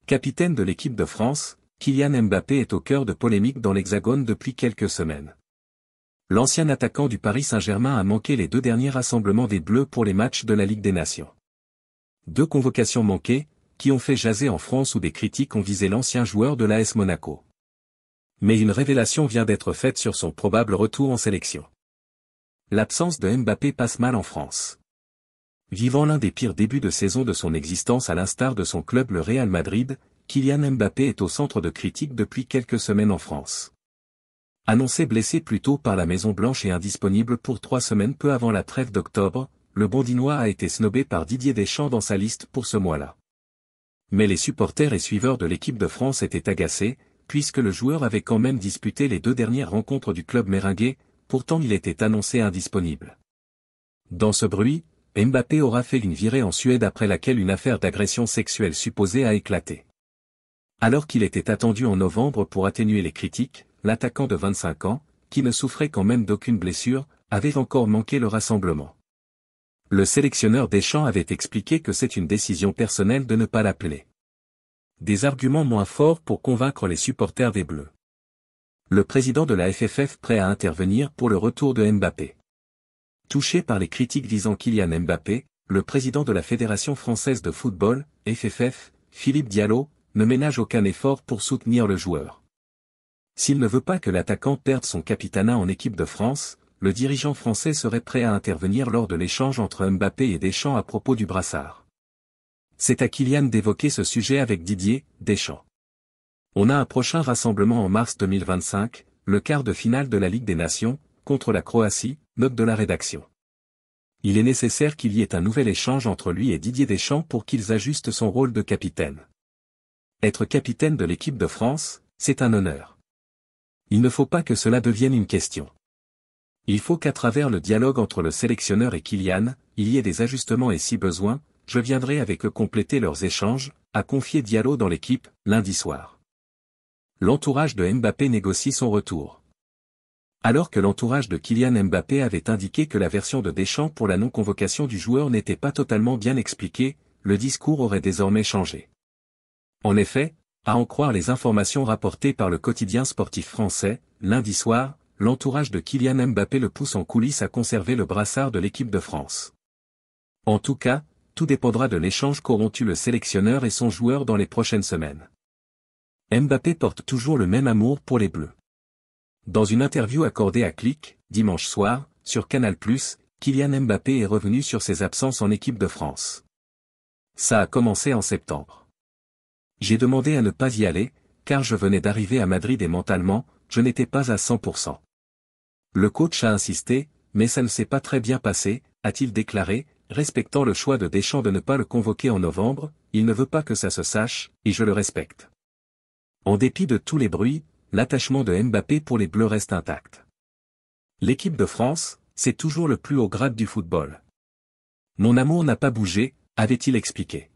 Capitaine de l'équipe de France, Kylian Mbappé est au cœur de polémiques dans l'Hexagone depuis quelques semaines. L'ancien attaquant du Paris Saint-Germain a manqué les deux derniers rassemblements des Bleus pour les matchs de la Ligue des Nations. Deux convocations manquées, qui ont fait jaser en France où des critiques ont visé l'ancien joueur de l'AS Monaco. Mais une révélation vient d'être faite sur son probable retour en sélection. L'absence de Mbappé passe mal en France. Vivant l'un des pires débuts de saison de son existence à l'instar de son club le Real Madrid, Kylian Mbappé est au centre de critiques depuis quelques semaines en France. Annoncé blessé plus tôt par la Maison-Blanche et indisponible pour 3 semaines peu avant la trêve d'octobre, le Bondinois a été snobé par Didier Deschamps dans sa liste pour ce mois-là. Mais les supporters et suiveurs de l'équipe de France étaient agacés, puisque le joueur avait quand même disputé les 2 dernières rencontres du club merengue, pourtant il était annoncé indisponible. Dans ce bruit, Mbappé aura fait une virée en Suède après laquelle une affaire d'agression sexuelle supposée a éclaté. Alors qu'il était attendu en novembre pour atténuer les critiques, l'attaquant de 25 ans, qui ne souffrait quand même d'aucune blessure, avait encore manqué le rassemblement. Le sélectionneur Deschamps avait expliqué que c'est une décision personnelle de ne pas l'appeler. Des arguments moins forts pour convaincre les supporters des Bleus. Le président de la FFF prêt à intervenir pour le retour de Mbappé. Touché par les critiques visant Kylian Mbappé, le président de la Fédération française de football, FFF, Philippe Diallo, ne ménage aucun effort pour soutenir le joueur. S'il ne veut pas que l'attaquant perde son capitanat en équipe de France, le dirigeant français serait prêt à intervenir lors de l'échange entre Mbappé et Deschamps à propos du brassard. C'est à Kylian d'évoquer ce sujet avec Didier Deschamps. On a un prochain rassemblement en mars 2025, le quart de finale de la Ligue des Nations, contre la Croatie, note de la rédaction. Il est nécessaire qu'il y ait un nouvel échange entre lui et Didier Deschamps pour qu'ils ajustent son rôle de capitaine. Être capitaine de l'équipe de France, c'est un honneur. Il ne faut pas que cela devienne une question. Il faut qu'à travers le dialogue entre le sélectionneur et Kylian, il y ait des ajustements et si besoin, je viendrai avec eux compléter leurs échanges, a confié Diallo dans l'équipe, lundi soir. L'entourage de Mbappé négocie son retour. Alors que l'entourage de Kylian Mbappé avait indiqué que la version de Deschamps pour la non-convocation du joueur n'était pas totalement bien expliquée, le discours aurait désormais changé. En effet, à en croire les informations rapportées par le quotidien sportif français, lundi soir, l'entourage de Kylian Mbappé le pousse en coulisses à conserver le brassard de l'équipe de France. En tout cas, tout dépendra de l'échange qu'auront eu le sélectionneur et son joueur dans les prochaines semaines. Mbappé porte toujours le même amour pour les Bleus. Dans une interview accordée à Click, dimanche soir, sur Canal+, Kylian Mbappé est revenu sur ses absences en équipe de France. Ça a commencé en septembre. J'ai demandé à ne pas y aller, car je venais d'arriver à Madrid et mentalement, je n'étais pas à 100%. Le coach a insisté, mais ça ne s'est pas très bien passé, a-t-il déclaré, respectant le choix de Deschamps de ne pas le convoquer en novembre, il ne veut pas que ça se sache, et je le respecte. En dépit de tous les bruits, l'attachement de Mbappé pour les Bleus reste intact. L'équipe de France, c'est toujours le plus haut grade du football. Mon amour n'a pas bougé, avait-il expliqué.